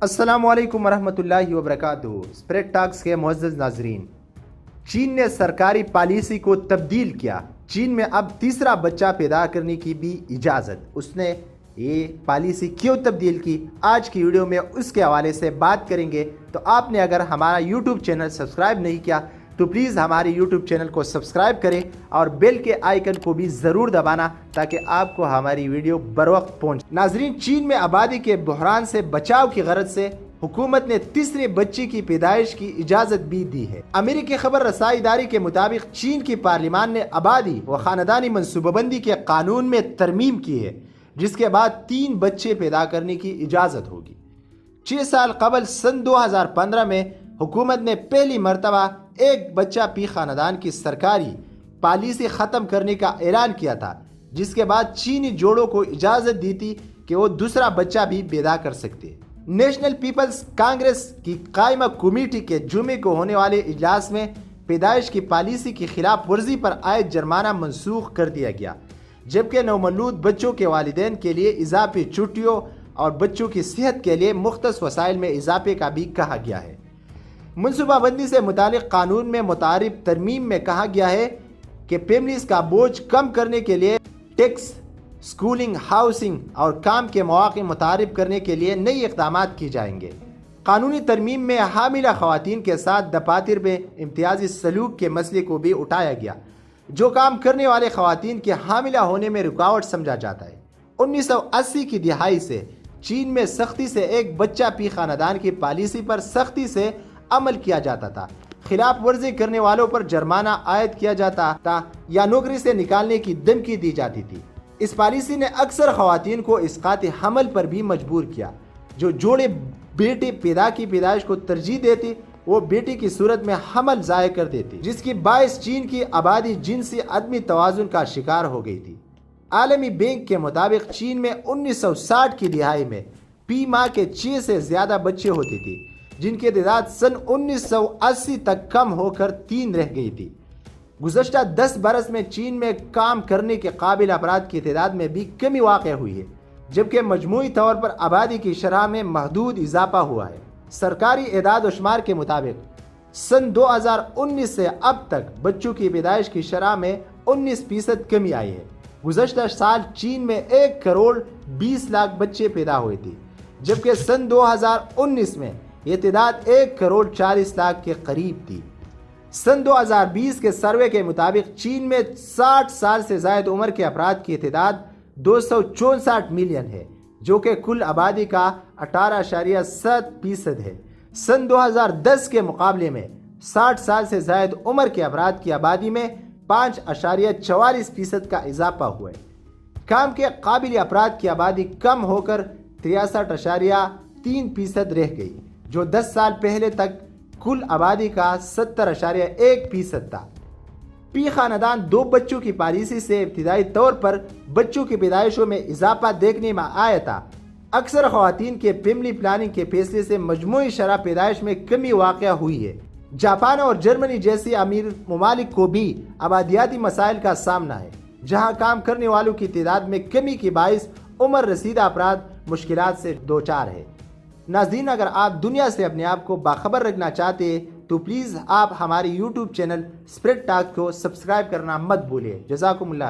السلام علیکم ورحمۃ اللہ وبرکاتہ۔ اسپریڈ ٹاکس کے معزز ناظرین، چین نے سرکاری پالیسی کو تبدیل کیا۔ چین میں اب تیسرا بچہ پیدا کرنے کی بھی اجازت۔ اس نے یہ پالیسی کیوں تبدیل کی، آج کی ویڈیو میں اس کے حوالے سے بات کریں گے۔ تو آپ نے اگر ہمارا یوٹیوب چینل سبسکرائب نہیں کیا تو پلیز ہمارے یوٹیوب چینل کو سبسکرائب کریں اور بیل کے آئیکن کو بھی ضرور دبانا تاکہ آپ کو ہماری ویڈیو بروقت پہنچے۔ ناظرین، چین میں آبادی کے بحران سے بچاؤ کی غرض سے حکومت نے تیسرے بچے کی پیدائش کی اجازت بھی دی ہے۔ امریکی خبر رسائی ادارے کے مطابق چین کی پارلیمان نے آبادی و خاندانی منصوبہ بندی کے قانون میں ترمیم کی ہے، جس کے بعد 3 بچے پیدا کرنے کی اجازت ہوگی۔ 6 سال قبل سن 2015 میں حکومت نے پہلی مرتبہ ایک بچہ پی خاندان کی سرکاری پالیسی ختم کرنے کا اعلان کیا تھا، جس کے بعد چینی جوڑوں کو اجازت دی تھی کہ وہ دوسرا بچہ بھی پیدا کر سکتے۔ نیشنل پیپلز کانگریس کی قائمہ کمیٹی کے جمعے کو ہونے والے اجلاس میں پیدائش کی پالیسی کی خلاف ورزی پر عائد جرمانہ منسوخ کر دیا گیا، جبکہ نومولود بچوں کے والدین کے لیے اضافی چھٹیوں اور بچوں کی صحت کے لیے مختص وسائل میں اضافے کا بھی کہا گیا ہے۔ منصوبہ بندی سے متعلق قانون میں متعارف ترمیم میں کہا گیا ہے کہ فیملیز کا بوجھ کم کرنے کے لیے ٹیکس، سکولنگ، ہاؤسنگ اور کام کے مواقع متعارف کرنے کے لیے نئی اقدامات کی جائیں گے۔ قانونی ترمیم میں حاملہ خواتین کے ساتھ دفاتر میں امتیازی سلوک کے مسئلے کو بھی اٹھایا گیا، جو کام کرنے والے خواتین کے حاملہ ہونے میں رکاوٹ سمجھا جاتا ہے۔ 1980 کی دہائی سے چین میں سختی سے ایک بچہ پی خاندان کی پالیسی پر سختی سے عمل کیا جاتا تھا۔ خلاف ورزی کرنے والوں پر جرمانہ عائد کیا جاتا تھا یا نوکری سے نکالنے کی دھمکی دی جاتی تھی۔ اس پالیسی نے اکثر خواتین کو اسقاط حمل پر بھی مجبور کیا۔ جو جوڑے بیٹے کی پیدائش کو ترجیح دیتی وہ بیٹی کی صورت میں حمل ضائع کر دیتی، جس کی باعث چین کی آبادی جنسی عدمی توازن کا شکار ہو گئی تھی۔ عالمی بینک کے مطابق چین میں 1960 کی دہائی میں پی ماں کے 6 سے زیادہ بچے ہوتے تھے، جن کی تعداد سن 1980 تک کم ہو کر 3 رہ گئی تھی۔ گزشتہ 10 برس میں چین میں کام کرنے کے قابل افراد کی تعداد میں بھی کمی واقع ہوئی ہے، جبکہ مجموعی طور پر آبادی کی شرح میں محدود اضافہ ہوا ہے۔ سرکاری اعداد و شمار کے مطابق سن 2019 سے اب تک بچوں کی پیدائش کی شرح میں 19% کمی آئی ہے۔ گزشتہ سال چین میں 1 کروڑ 20 لاکھ بچے پیدا ہوئے تھے، جبکہ سن 2019 میں یہ تعداد 1 کروڑ 40 لاکھ کے قریب تھی۔ سن 2020 کے سروے کے مطابق چین میں 60 سال سے زائد عمر کے افراد کی تعداد 264 ملین ہے، جو کہ کل آبادی کا 18.7% ہے۔ سن 2010 کے مقابلے میں 60 سال سے زائد عمر کے افراد کی آبادی میں 5.44% کا اضافہ ہوا ہے۔ کام کے قابل افراد کی آبادی کم ہو کر 63.3% رہ گئی، جو 10 سال پہلے تک کل آبادی کا 70.1% تھا۔ پی خاندان 2 بچوں کی پالیسی سے ابتدائی طور پر بچوں کی پیدائشوں میں اضافہ دیکھنے میں آیا تھا۔ اکثر خواتین کے فیملی پلاننگ کے فیصلے سے مجموعی شرح پیدائش میں کمی واقع ہوئی ہے۔ جاپان اور جرمنی جیسی امیر ممالک کو بھی آبادیاتی مسائل کا سامنا ہے، جہاں کام کرنے والوں کی تعداد میں کمی کے باعث عمر رسیدہ افراد مشکلات سے دوچار ہے۔ ناظرین، اگر آپ دنیا سے اپنے آپ کو باخبر رکھنا چاہتے ہیں تو پلیز آپ ہمارے یوٹیوب چینل اسپریڈ ٹاک کو سبسکرائب کرنا مت بھولیں۔ جزاکم اللہ۔